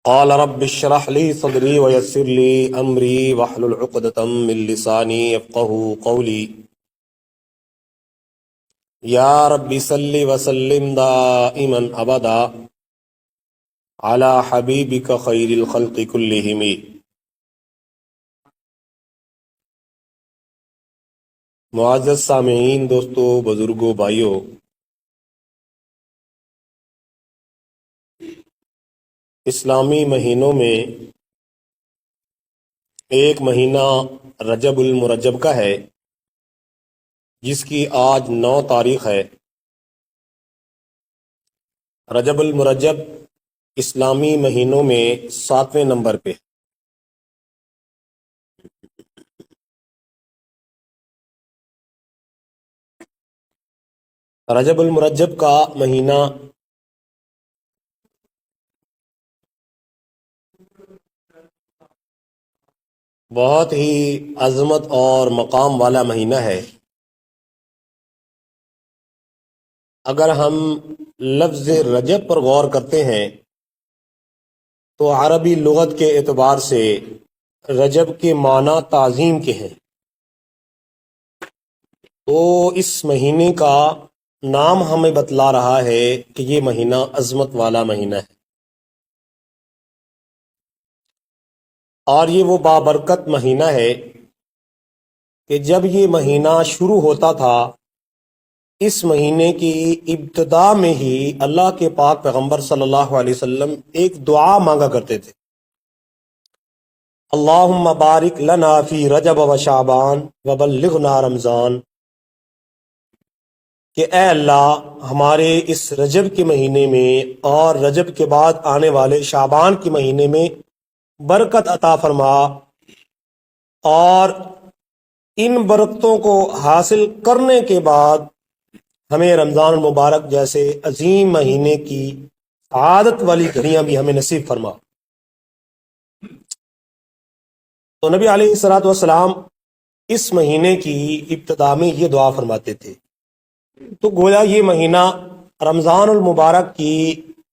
قال رب اشرح لي صدري ويسر لي امري واحلل عقدة من لساني يفقهوا قولي يا رب صل وسلم دائما ابدا على حبيبك خير الخلق كلهم. معزز سامعین، دوستو، بزرگوں، بھائیوں، اسلامی مہینوں میں ایک مہینہ رجب المرجب کا ہے، جس کی آج 9 تاریخ ہے۔ رجب المرجب اسلامی مہینوں میں 7ویں نمبر پہ۔ رجب المرجب کا مہینہ بہت ہی عظمت اور مقام والا مہینہ ہے۔ اگر ہم لفظ رجب پر غور کرتے ہیں تو عربی لغت کے اعتبار سے رجب کے معنی تعظیم کے ہیں، تو اس مہینے کا نام ہمیں بتلا رہا ہے کہ یہ مہینہ عظمت والا مہینہ ہے، اور یہ وہ بابرکت مہینہ ہے کہ جب یہ مہینہ شروع ہوتا تھا، اس مہینے کی ابتدا میں ہی اللہ کے پاک پیغمبر صلی اللہ علیہ وسلم ایک دعا مانگا کرتے تھے، اللہم بارک لنا فی رجب و شعبان وبلغنا رمضان، کہ اے اللہ ہمارے اس رجب کے مہینے میں اور رجب کے بعد آنے والے شعبان کے مہینے میں برکت عطا فرما، اور ان برکتوں کو حاصل کرنے کے بعد ہمیں رمضان المبارک جیسے عظیم مہینے کی سعادت والی گھڑیاں بھی ہمیں نصیب فرما۔ تو نبی علیہ الصلوۃ والسلام اس مہینے کی ابتدا میں یہ دعا فرماتے تھے، تو گویا یہ مہینہ رمضان المبارک کی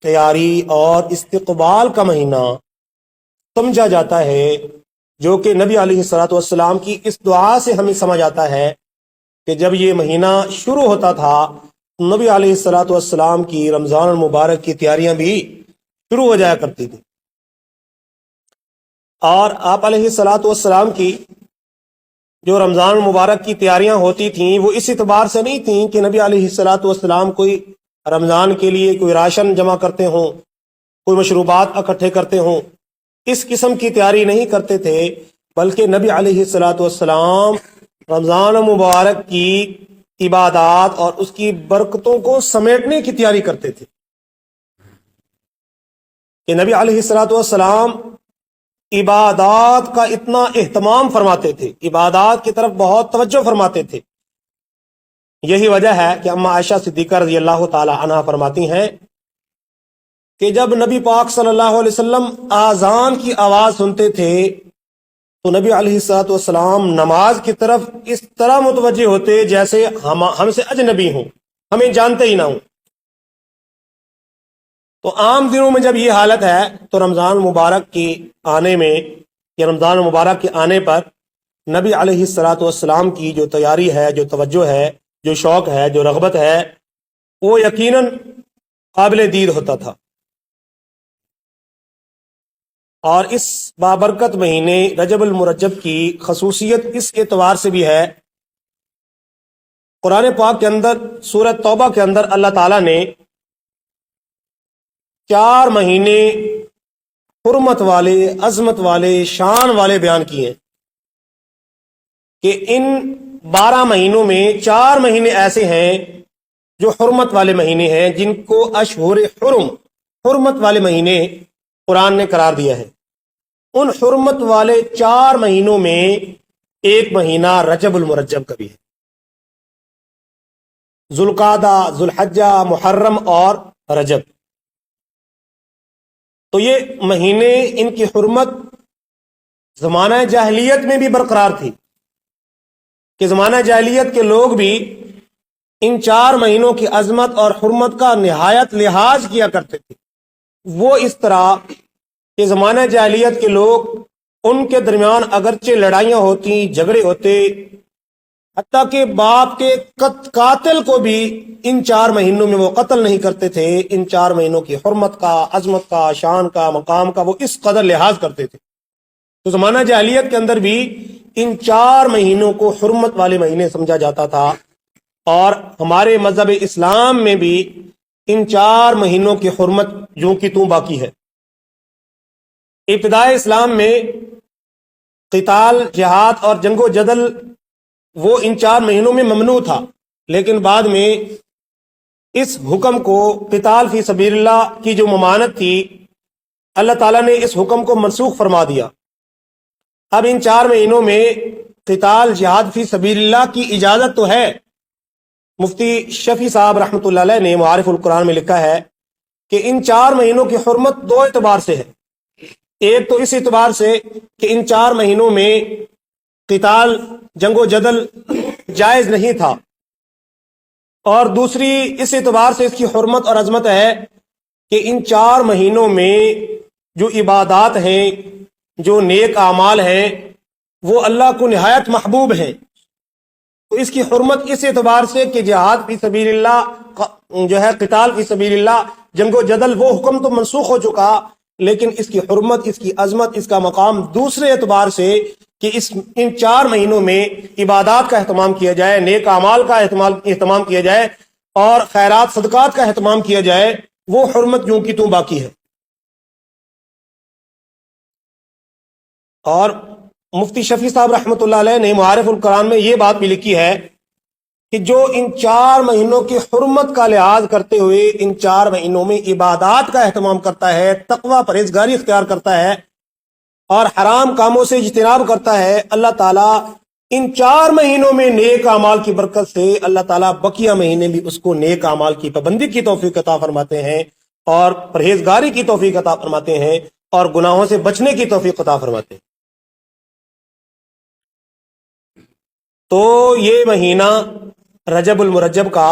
تیاری اور استقبال کا مہینہ سمجھا جاتا ہے، جو کہ نبی علیہ الصلوۃ والسلام کی اس دعا سے ہمیں سمجھ آتا ہے کہ جب یہ مہینہ شروع ہوتا تھا، نبی علیہ الصلوۃ والسلام کی رمضان المبارک کی تیاریاں بھی شروع ہو جایا کرتی تھی، اور آپ علیہ الصلوۃ والسلام کی جو رمضان المبارک کی تیاریاں ہوتی تھیں وہ اس اعتبار سے نہیں تھیں کہ نبی علیہ الصلوۃ والسلام کوئی رمضان کے لیے کوئی راشن جمع کرتے ہوں، کوئی مشروبات اکٹھے کرتے ہوں، اس قسم کی تیاری نہیں کرتے تھے، بلکہ نبی علیہ الصلوۃ والسلام رمضان مبارک کی عبادات اور اس کی برکتوں کو سمیٹنے کی تیاری کرتے تھے، کہ نبی علیہ الصلوۃ والسلام عبادات کا اتنا اہتمام فرماتے تھے، عبادات کی طرف بہت توجہ فرماتے تھے۔ یہی وجہ ہے کہ اما عائشہ صدیقہ رضی اللہ تعالی عنہا فرماتی ہیں کہ جب نبی پاک صلی اللہ علیہ وسلم آذان کی آواز سنتے تھے تو نبی علیہ الصلوۃ والسلام نماز کی طرف اس طرح متوجہ ہوتے جیسے ہم سے اجنبی ہوں، ہمیں جانتے ہی نہ ہوں۔ تو عام دنوں میں جب یہ حالت ہے تو رمضان مبارک کے آنے میں یا رمضان مبارک کے آنے پر نبی علیہ الصلوۃ والسلام کی جو تیاری ہے، جو توجہ ہے، جو شوق ہے، جو رغبت ہے، وہ یقیناً قابل دید ہوتا تھا۔ اور اس بابرکت مہینے رجب المرجب کی خصوصیت اس اعتبار سے بھی ہے، قرآن پاک کے اندر سورہ توبہ کے اندر اللہ تعالیٰ نے 4 مہینے حرمت والے، عظمت والے، شان والے بیان کیے ہیں، کہ ان 12 مہینوں میں 4 مہینے ایسے ہیں جو حرمت والے مہینے ہیں، جن کو اشہر حرم، حرمت والے مہینے قرآن نے قرار دیا ہے۔ ان حرمت والے 4 مہینوں میں ایک مہینہ رجب المرجب کا بھی ہے، ذوالقعدہ، ذوالحجہ، محرم اور رجب۔ تو یہ مہینے، ان کی حرمت زمانہ جاہلیت میں بھی برقرار تھی، کہ زمانہ جاہلیت کے لوگ بھی ان 4 مہینوں کی عظمت اور حرمت کا نہایت لحاظ کیا کرتے تھے۔ وہ اس طرح کہ زمانہ جاہلیت کے لوگ، ان کے درمیان اگرچہ لڑائیاں ہوتی، جھگڑے ہوتے، حتیٰ کہ باپ کے قاتل کو بھی ان 4 مہینوں میں وہ قتل نہیں کرتے تھے۔ ان 4 مہینوں کی حرمت کا، عظمت کا، شان کا، مقام کا وہ اس قدر لحاظ کرتے تھے۔ تو زمانہ جاہلیت کے اندر بھی ان 4 مہینوں کو حرمت والے مہینے سمجھا جاتا تھا، اور ہمارے مذہب اسلام میں بھی ان 4 مہینوں کی حرمت یوں کی توں باقی ہے۔ ابتدائے اسلام میں قتال، جہاد اور جنگ و جدل وہ ان 4 مہینوں میں ممنوع تھا، لیکن بعد میں اس حکم کو، قتال فی سبیل اللہ کی جو ممانعت تھی، اللہ تعالیٰ نے اس حکم کو منسوخ فرما دیا۔ اب ان 4 مہینوں میں قتال، جہاد فی سبیل اللہ کی اجازت تو ہے۔ مفتی شفیع صاحب رحمۃ اللہ علیہ نے معارف القرآن میں لکھا ہے کہ ان 4 مہینوں کی حرمت 2 اعتبار سے ہے۔ ایک تو اس اعتبار سے کہ ان 4 مہینوں میں قتال، جنگ و جدل جائز نہیں تھا، اور دوسری اس اعتبار سے اس کی حرمت اور عظمت ہے کہ ان 4 مہینوں میں جو عبادات ہیں، جو نیک اعمال ہیں، وہ اللہ کو نہایت محبوب ہیں۔ تو اس کی حرمت اس اعتبار سے کہ جہاد فی سبیل اللہ جو ہے، قتال فی سبیل اللہ، جنگ و جدل، وہ حکم تو منسوخ ہو چکا، لیکن اس کی حرمت، اس کی عظمت، اس کا مقام دوسرے اعتبار سے کہ ان 4 مہینوں میں عبادات کا اہتمام کیا جائے، نیک اعمال کا اہتمام کیا جائے، اور خیرات صدقات کا اہتمام کیا جائے، وہ حرمت یوں کی توں باقی ہے۔ اور مفتی شفیع صاحب رحمۃ اللہ علیہ نے معارف القرآن میں یہ بات بھی لکھی ہے کہ جو ان 4 مہینوں کی حرمت کا لحاظ کرتے ہوئے ان 4 مہینوں میں عبادات کا اہتمام کرتا ہے، تقوی، پرہیزگاری اختیار کرتا ہے، اور حرام کاموں سے اجتناب کرتا ہے، اللہ تعالیٰ ان 4 مہینوں میں نیک اعمال کی برکت سے اللہ تعالیٰ بقیہ مہینے بھی اس کو نیک اعمال کی پابندی کی توفیق عطا فرماتے ہیں، اور پرہیزگاری کی توفیق عطا فرماتے ہیں، اور گناہوں سے بچنے کی توفیق عطا فرماتے ہیں۔ تو یہ مہینہ رجب المرجب کا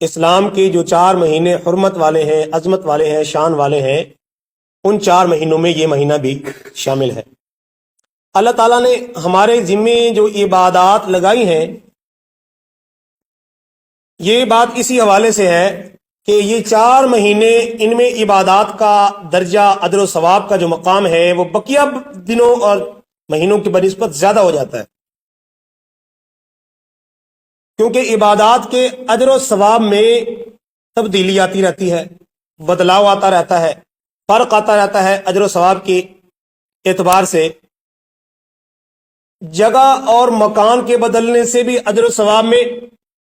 اسلام کے جو 4 مہینے حرمت والے ہیں، عظمت والے ہیں، شان والے ہیں، ان 4 مہینوں میں یہ مہینہ بھی شامل ہے۔ اللہ تعالیٰ نے ہمارے ذمے جو عبادات لگائی ہیں، یہ بات اسی حوالے سے ہے کہ یہ 4 مہینے، ان میں عبادات کا درجہ، اجر و ثواب کا جو مقام ہے، وہ بقیہ دنوں اور مہینوں کی بنسبت زیادہ ہو جاتا ہے، کیونکہ عبادات کے اجر و ثواب میں تبدیلی آتی رہتی ہے، بدلاؤ آتا رہتا ہے، فرق آتا رہتا ہے اجر و ثواب کے اعتبار سے۔ جگہ اور مکان کے بدلنے سے بھی اجر و ثواب میں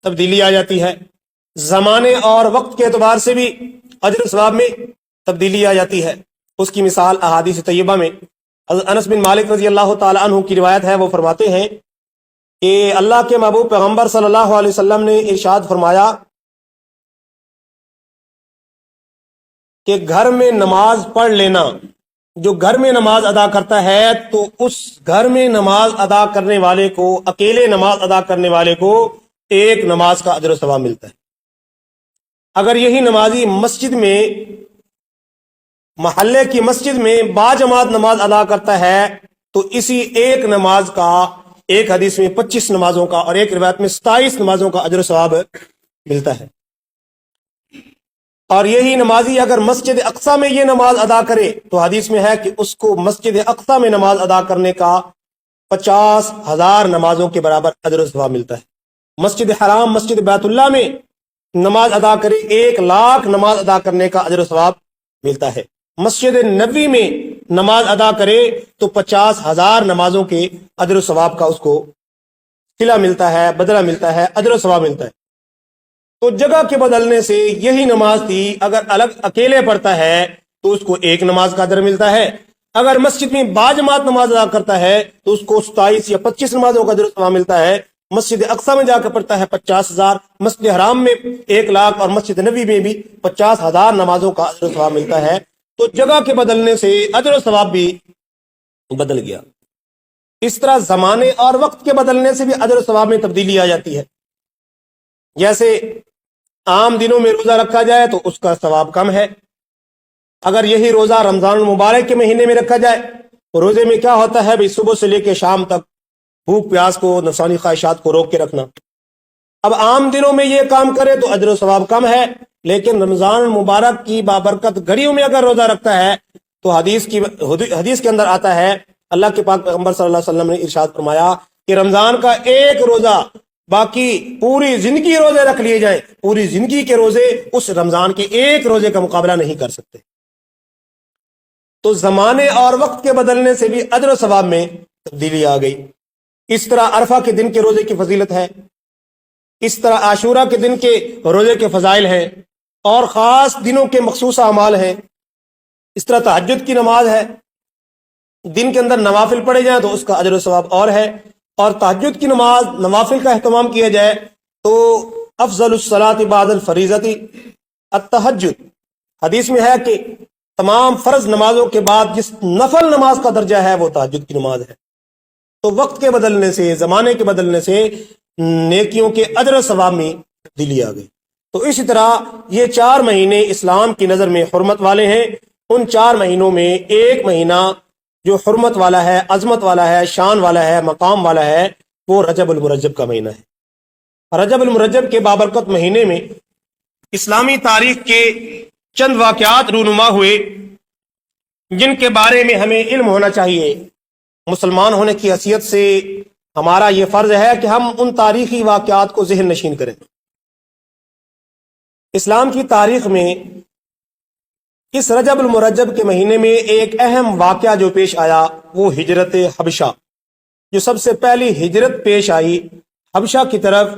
تبدیلی آ جاتی ہے، زمانے اور وقت کے اعتبار سے بھی اجر و ثواب میں تبدیلی آ جاتی ہے۔ اس کی مثال احادیث طیبہ میں حضرت انس بن مالک رضی اللہ تعالی عنہ کی روایت ہے، وہ فرماتے ہیں کہ اللہ کے محبوب پیغمبر صلی اللہ علیہ وسلم نے ارشاد فرمایا کہ گھر میں نماز پڑھ لینا، جو گھر میں نماز ادا کرتا ہے تو اس گھر میں نماز ادا کرنے والے کو، اکیلے نماز ادا کرنے والے کو 1 نماز کا اجر و ثواب ملتا ہے۔ اگر یہی نمازی مسجد میں، محلے کی مسجد میں باجماعت نماز ادا کرتا ہے تو اسی 1 نماز کا، ایک حدیث میں 25 نمازوں کا اور ایک روایت میں 27 نمازوں کا اجر و ثواب ملتا ہے۔ اور یہی نمازی اگر مسجد اقصی میں یہ نماز ادا کرے تو حدیث میں ہے کہ اس کو مسجد اقصی میں نماز ادا کرنے کا 50,000 نمازوں کے برابر اجر و ثواب ملتا ہے۔ مسجد حرام، مسجد بیت اللہ میں نماز ادا کرے 1,00,000 نماز ادا کرنے کا اجر و ثواب ملتا ہے۔ مسجد نبوی میں نماز ادا کرے تو 50,000 نمازوں کے اجر و ثواب کا اس کو صلہ ملتا ہے، بدلہ ملتا ہے، اجر و ثواب ملتا ہے۔ تو جگہ کے بدلنے سے یہی نماز تھی، اگر الگ اکیلے پڑھتا ہے تو اس کو 1 نماز کا اجر ملتا ہے، اگر مسجد میں باجماعت نماز ادا کرتا ہے تو اس کو 27 یا 25 نمازوں کا اجر و ثواب ملتا ہے۔ مسجد اقصی میں جا کر پڑھتا ہے 50,000، مسجد حرام میں 1,00,000 اور مسجد نبوی میں بھی 50,000 نمازوں کا اجر و ثواب ملتا ہے۔ تو جگہ کے بدلنے سے اجر و ثواب بھی بدل گیا۔ اس طرح زمانے اور وقت کے بدلنے سے بھی اجر و ثواب میں تبدیلی آ جاتی ہے۔ جیسے عام دنوں میں روزہ رکھا جائے تو اس کا ثواب کم ہے، اگر یہی روزہ رمضان المبارک کے مہینے میں رکھا جائے تو روزے میں کیا ہوتا ہے بھائی، صبح سے لے کے شام تک بھوک پیاس کو، نفسانی خواہشات کو روک کے رکھنا۔ اب عام دنوں میں یہ کام کرے تو اجر و ثواب کم ہے، لیکن رمضان المبارک کی بابرکت گھڑیوں میں اگر روزہ رکھتا ہے تو حدیث کے اندر آتا ہے، اللہ کے پاک پیغمبر صلی اللہ علیہ وسلم نے ارشاد فرمایا کہ رمضان کا ایک روزہ باقی پوری زندگی روزے رکھ لیے جائیں، پوری زندگی کے روزے اس رمضان کے ایک روزے کا مقابلہ نہیں کر سکتے۔ تو زمانے اور وقت کے بدلنے سے بھی اجر و ثواب میں تبدیلی آ گئی۔ اس طرح عرفہ کے دن کے روزے کی فضیلت ہے، اس طرح عاشورہ کے دن کے روزے کے فضائل ہیں، اور خاص دنوں کے مخصوص اعمال ہیں۔ اس طرح تہجد کی نماز ہے، دن کے اندر نوافل پڑھے جائیں تو اس کا اجر و ثواب اور ہے، اور تہجد کی نماز نوافل کا اہتمام کیا جائے تو افضل الصلاۃ بعد الفریضۃ التہجد، حدیث میں ہے کہ تمام فرض نمازوں کے بعد جس نفل نماز کا درجہ ہے وہ تہجد کی نماز ہے۔ تو وقت کے بدلنے سے، زمانے کے بدلنے سے نیکیوں کے اجر و ثواب میں تبدیلی آ گئی۔ تو اسی طرح یہ 4 مہینے اسلام کی نظر میں حرمت والے ہیں۔ ان 4 مہینوں میں ایک مہینہ جو حرمت والا ہے، عظمت والا ہے، شان والا ہے، مقام والا ہے، وہ رجب المرجب کا مہینہ ہے۔ رجب المرجب کے بابرکت مہینے میں اسلامی تاریخ کے چند واقعات رونما ہوئے جن کے بارے میں ہمیں علم ہونا چاہیے۔ مسلمان ہونے کی حیثیت سے ہمارا یہ فرض ہے کہ ہم ان تاریخی واقعات کو ذہن نشین کریں۔ اسلام کی تاریخ میں اس رجب المرجب کے مہینے میں ایک اہم واقعہ جو پیش آیا وہ ہجرت حبشہ، جو سب سے پہلی ہجرت پیش آئی حبشہ کی طرف۔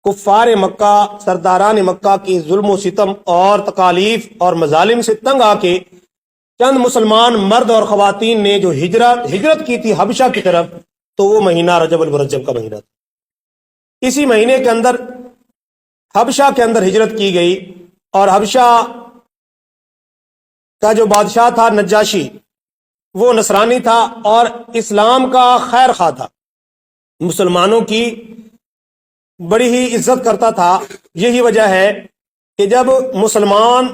کفار مکہ، سرداران مکہ کی ظلم و ستم اور تکالیف اور مظالم سے تنگ آ کے چند مسلمان مرد اور خواتین نے جو ہجرت کی تھی حبشہ کی طرف، تو وہ مہینہ رجب المرجب کا مہینہ تھا۔ اسی مہینے کے اندر حبشہ کے اندر ہجرت کی گئی، اور حبشہ کا جو بادشاہ تھا نجاشی، وہ نصرانی تھا اور اسلام کا خیر خواہ تھا، مسلمانوں کی بڑی ہی عزت کرتا تھا۔ یہی وجہ ہے کہ جب مسلمان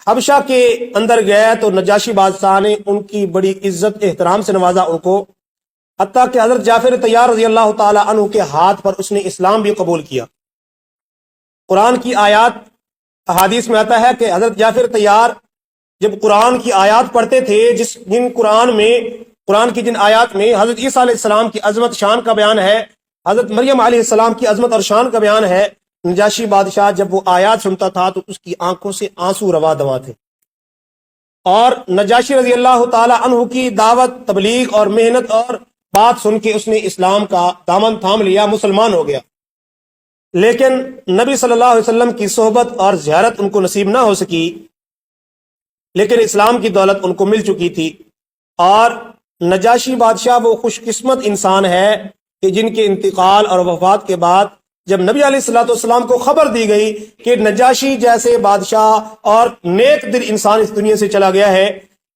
حبشہ کے اندر گئے تو نجاشی بادشاہ نے ان کی بڑی عزت احترام سے نوازا ان کو، حتیٰ کہ حضرت جعفر طیار رضی اللہ تعالی عنہ کے ہاتھ پر اس نے اسلام بھی قبول کیا۔ قرآن کی آیات، احادیث میں آتا ہے کہ حضرت جعفر طیار جب قرآن کی آیات پڑھتے تھے، قرآن کی جن آیات میں حضرت عیسیٰ علیہ السلام کی عظمت شان کا بیان ہے، حضرت مریم علیہ السلام کی عظمت اور شان کا بیان ہے، نجاشی بادشاہ جب وہ آیات سنتا تھا تو اس کی آنکھوں سے آنسو روا دوا تھے، اور نجاشی رضی اللہ تعالی عنہ کی دعوت، تبلیغ اور محنت اور بات سن کے اس نے اسلام کا دامن تھام لیا، مسلمان ہو گیا۔ لیکن نبی صلی اللہ علیہ وسلم کی صحبت اور زیارت ان کو نصیب نہ ہو سکی، لیکن اسلام کی دولت ان کو مل چکی تھی۔ اور نجاشی بادشاہ وہ خوش قسمت انسان ہے کہ جن کے انتقال اور وفات کے بعد جب نبی علیہ الصلوۃ والسلام کو خبر دی گئی کہ نجاشی جیسے بادشاہ اور نیک دل انسان اس دنیا سے چلا گیا ہے،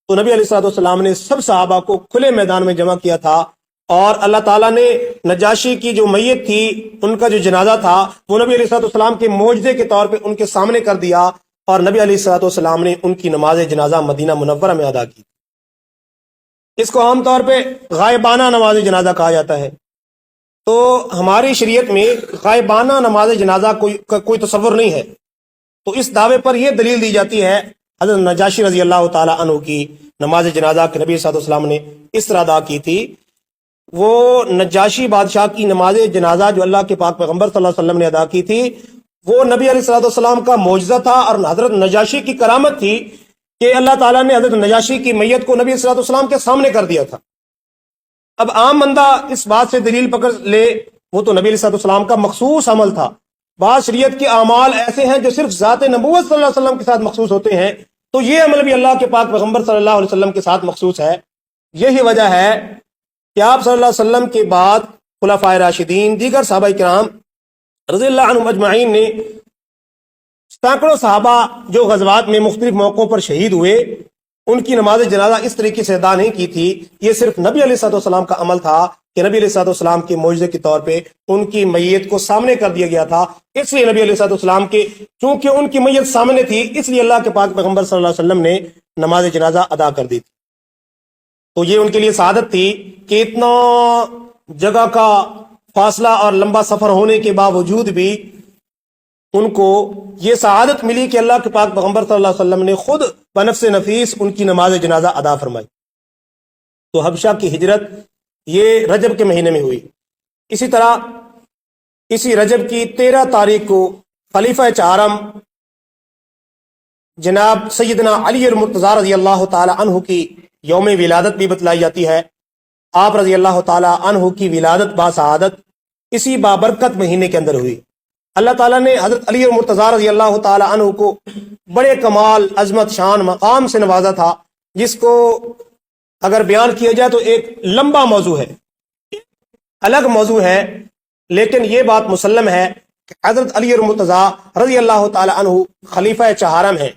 تو نبی علیہ الصلوۃ والسلام نے سب صحابہ کو کھلے میدان میں جمع کیا تھا، اور اللہ تعالیٰ نے نجاشی کی جو میت تھی، ان کا جو جنازہ تھا، وہ نبی علیہ الصلوۃ والسلام کے معجزے کے طور پہ ان کے سامنے کر دیا، اور نبی علیہ الصلوۃ والسلام نے ان کی نماز جنازہ مدینہ منورہ میں ادا کی۔ اس کو عام طور پہ غائبانہ نماز جنازہ کہا جاتا ہے۔ تو ہماری شریعت میں غائبانہ نماز جنازہ کوئی تصور نہیں ہے، تو اس دعوے پر یہ دلیل دی جاتی ہے حضرت نجاشی رضی اللہ تعالی عنہ کی نماز جنازہ کہ نبی صلی اللہ علیہ وسلم نے اس طرح ادا کی تھی۔ وہ نجاشی بادشاہ کی نماز جنازہ جو اللہ کے پاک پیغمبر صلی اللہ علیہ وسلم نے ادا کی تھی، وہ نبی علیہ الصلوۃ والسلام کا معجزہ تھا، اور حضرت نجاشی کی کرامت تھی کہ اللہ تعالیٰ نے حضرت نجاشی کی میت کو نبی علیہ الصلوۃ والسلام کے سامنے کر دیا تھا۔ اب عام بندہ اس بات سے دلیل پکڑ لے، وہ تو نبی علیہ الصلوۃ والسلام کا مخصوص عمل تھا۔ بعض شریعت کے اعمال ایسے ہیں جو صرف ذات نبوت صلی اللہ علیہ وسلم کے ساتھ مخصوص ہوتے ہیں، تو یہ عمل بھی اللہ کے پاک پیغمبر صلی اللہ علیہ وسلم کے ساتھ مخصوص ہے۔ یہی وجہ ہے کہ آپ صلی اللہ علیہ وسلم کے بعد خلفائے راشدین، دیگر صحابہ کرام رضی اللہ عنہم اجمعین نے سینکڑوں صحابہ جو غزوات میں مختلف موقعوں پر شہید ہوئے، ان کی نماز جنازہ اس طریقے سے ادا نہیں کی تھی۔ یہ صرف نبی علیہ الصلوۃ والسلام کا عمل تھا کہ نبی علیہ الصلوۃ والسلام کے معجزے کے طور پہ ان کی میت کو سامنے کر دیا گیا تھا. اس لیے نبی علیہ الصلوۃ والسلام کے چونکہ ان کی میت سامنے تھی اس لیے اللہ کے پاک پیغمبر صلی اللہ علیہ وسلم نے نماز جنازہ ادا کر دی تھی. تو یہ ان کے لیے سعادت تھی کہ اتنا جگہ کا فاصلہ اور لمبا سفر ہونے کے باوجود بھی ان کو یہ سعادت ملی کہ اللہ کے پاک پیغمبر صلی اللہ علیہ وسلم نے خود بنفس نفیس ان کی نماز جنازہ ادا فرمائی. تو حبشہ کی ہجرت یہ رجب کے مہینے میں ہوئی. اسی طرح اسی رجب کی 13 تاریخ کو خلیفہ چہارم جناب سیدنا علی المرتضیٰ رضی اللہ تعالی عنہ کی یوم ولادت بھی بتلائی جاتی ہے. آپ رضی اللہ تعالی عنہ کی ولادت باسعادت اسی بابرکت مہینے کے اندر ہوئی. اللہ تعالیٰ نے حضرت علی المرتضیٰ رضی اللہ تعالی عنہ کو بڑے کمال عظمت شان مقام سے نوازا تھا جس کو اگر بیان کیا جائے تو ایک لمبا موضوع ہے, الگ موضوع ہے, لیکن یہ بات مسلم ہے کہ حضرت علی المرتضیٰ رضی اللہ تعالی عنہ خلیفہ چہارم ہیں.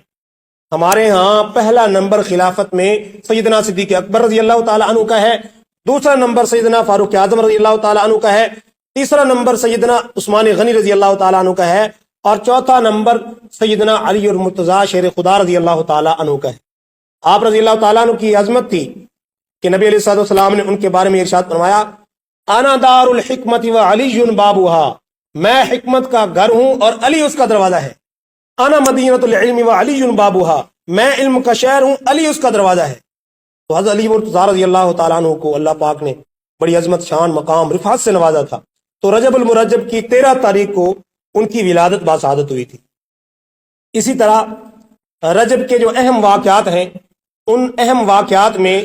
ہمارے ہاں پہلا نمبر خلافت میں سیدنا صدیق اکبر رضی اللہ تعالی عنہ کا ہے, دوسرا نمبر سیدنا فاروق اعظم رضی اللہ تعالی عنہ کا ہے, تیسرا نمبر سیدنا عثمان غنی رضی اللہ تعالی عنہ کا ہے, اور چوتھا نمبر سیدنا علی المرتضیٰ شیر خدا رضی اللہ تعالی عنہ کا ہے. آپ رضی اللہ تعالیٰ عنہ کی عظمت تھی کہ نبی علیہ الصلوۃ والسلام نے ان کے بارے میں ارشاد فرمایا, انا دار الحکمت و علی بابها, میں حکمت کا گھر ہوں اور علی اس کا دروازہ ہے. انا مدینۃ العلم و علی بابها, میں علم کا شہر ہوں, علی اس کا دروازہ ہے. تو حضرت علی مرتضیٰ رضی اللہ تعالیٰ عنہ کو اللہ پاک نے بڑی عظمت شان مقام رفعت سے نوازا تھا. تو رجب المرجب کی 13 تاریخ کو ان کی ولادت باسعادت ہوئی تھی. اسی طرح رجب کے جو اہم واقعات ہیں ان اہم واقعات میں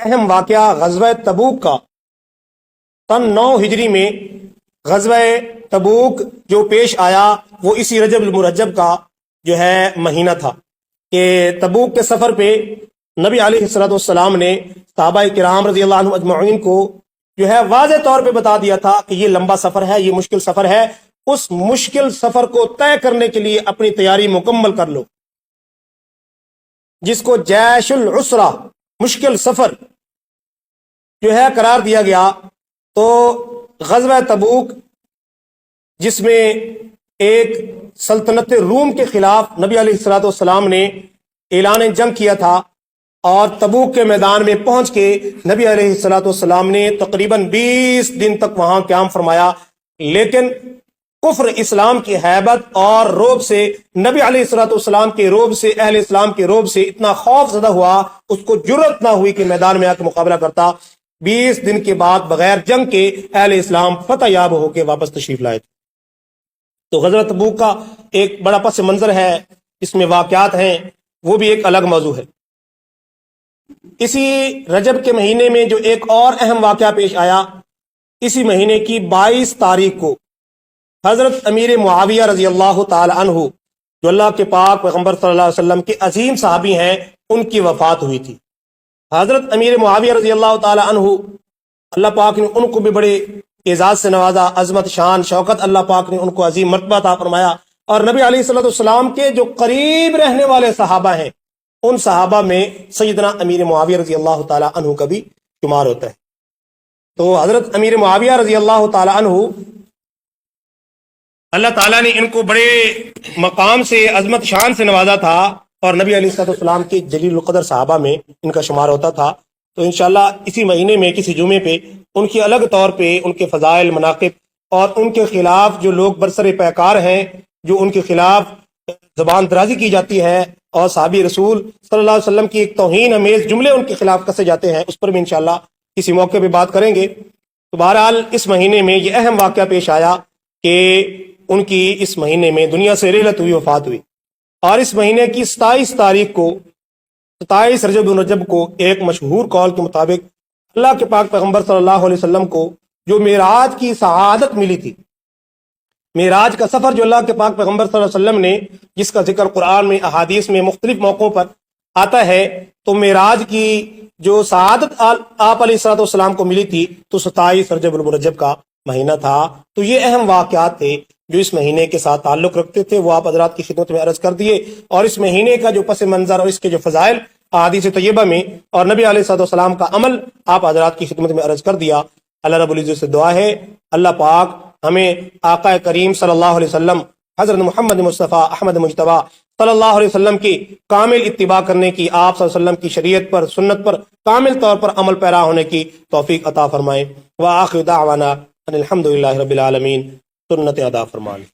اہم واقعہ غزوہ تبوک کا سن 9 ہجری میں غزوہ تبوک جو پیش آیا وہ اسی رجب المرجب کا جو ہے مہینہ تھا کہ تبوک کے سفر پہ نبی علیہ الصلوۃ والسلام نے صحابہ کرام رضی اللہ عنہم اجمعین کو جو ہے واضح طور پہ بتا دیا تھا کہ یہ لمبا سفر ہے, یہ مشکل سفر ہے, اس مشکل سفر کو طے کرنے کے لیے اپنی تیاری مکمل کر لو, جس کو جیش العسرہ مشکل سفر جو ہے قرار دیا گیا. تو غزوہ تبوک جس میں ایک سلطنت روم کے خلاف نبی علیہ الصلوۃ والسلام نے اعلان جنگ کیا تھا اور تبوک کے میدان میں پہنچ کے نبی علیہ الصلوۃ والسلام نے تقریباً 20 دن تک وہاں قیام فرمایا, لیکن کفر اسلام کی ہیبت اور روب سے نبی علیہ الصلوۃ والسلام کے روب سے اہل اسلام کے روب سے اتنا خوف زدہ ہوا اس کو جرأت نہ ہوئی کہ میدان میں آ کے مقابلہ کرتا. 20 دن کے بعد بغیر جنگ کے اہل اسلام فتح یاب ہو کے واپس تشریف لائے تھے. تو غزوہ تبوک کا ایک بڑا پس منظر ہے, اس میں واقعات ہیں, وہ بھی ایک الگ موضوع ہے. اسی رجب کے مہینے میں جو ایک اور اہم واقعہ پیش آیا, اسی مہینے کی 22 تاریخ کو حضرت امیر معاویہ رضی اللہ تعالی عنہ جو اللہ کے پاک پیغمبر صلی اللہ علیہ وسلم کے عظیم صحابی ہیں ان کی وفات ہوئی تھی. حضرت امیر معاویہ رضی اللہ تعالی عنہ اللہ پاک نے ان کو بھی بڑے اعزاز سے نوازا, عظمت شان شوکت اللہ پاک نے ان کو عظیم مرتبہ عطا فرمایا, اور نبی علیہ الصلوۃ والسلام کے جو قریب رہنے والے صحابہ ہیں ان صحابہ میں سیدنا امیر معاویہ رضی اللہ تعالی عنہ کا بھی شمار ہوتا ہے. تو حضرت امیر معاویہ رضی اللہ تعالی عنہ اللہ تعالیٰ نے ان کو بڑے مقام سے عظمت شان سے نوازا تھا اور نبی علیہ الصلوۃ والسلام کے جلیل القدر صحابہ میں ان کا شمار ہوتا تھا. تو انشاءاللہ اسی مہینے میں کسی جمعے پہ ان کی الگ طور پہ ان کے فضائل مناقب اور ان کے خلاف جو لوگ برسر پیکار ہیں, جو ان کے خلاف زبان درازی کی جاتی ہے اور صحابی رسول صلی اللہ علیہ وسلم کی ایک توہین امیز جملے ان کے خلاف کسے جاتے ہیں, اس پر بھی انشاءاللہ کسی موقع پہ بات کریں گے. تو بہرحال اس مہینے میں یہ اہم واقعہ پیش آیا کہ ان کی اس مہینے میں دنیا سے رحلت ہوئی, وفات ہوئی. اور اس مہینے کی 27 تاریخ کو 27 رجب الرجب کو ایک مشہور قول کے مطابق اللہ کے پاک پیغمبر صلی اللہ علیہ وسلم کو جو معراج کی سعادت ملی تھی, معراج کا سفر جو اللہ کے پاک پیغمبر صلی اللہ علیہ وسلم نے جس کا ذکر قرآن میں احادیث میں مختلف موقعوں پر آتا ہے, تو معراج کی جو سعادت آپ علیہ الصلوۃ والسلام کو ملی تھی تو 27 رجب المرجب کا مہینہ تھا. تو یہ اہم واقعات تھے جو اس مہینے کے ساتھ تعلق رکھتے تھے, وہ آپ حضرات کی خدمت میں عرض کر دیے. اور اس مہینے کا جو پس منظر اور اس کے جو فضائل احادیث طیبہ میں اور نبی علیہ الصلوۃ والسلام کا عمل آپ حضرات کی خدمت میں عرض کر دیا. اللہ رب العزت سے دعا ہے اللہ پاک ہمیں آقا کریم صلی اللہ علیہ وسلم حضرت محمد مصطفیٰ احمد مجتبیٰ صلی اللہ علیہ وسلم کی کامل اتباع کرنے کی، آپ صلی اللہ علیہ وسلم کی شریعت پر، سنت پر کامل طور پر عمل پیرا ہونے کی توفیق عطا فرمائے۔ وآخر دعوانا ان الحمد للہ رب العالمین، سنت ادا فرمائے۔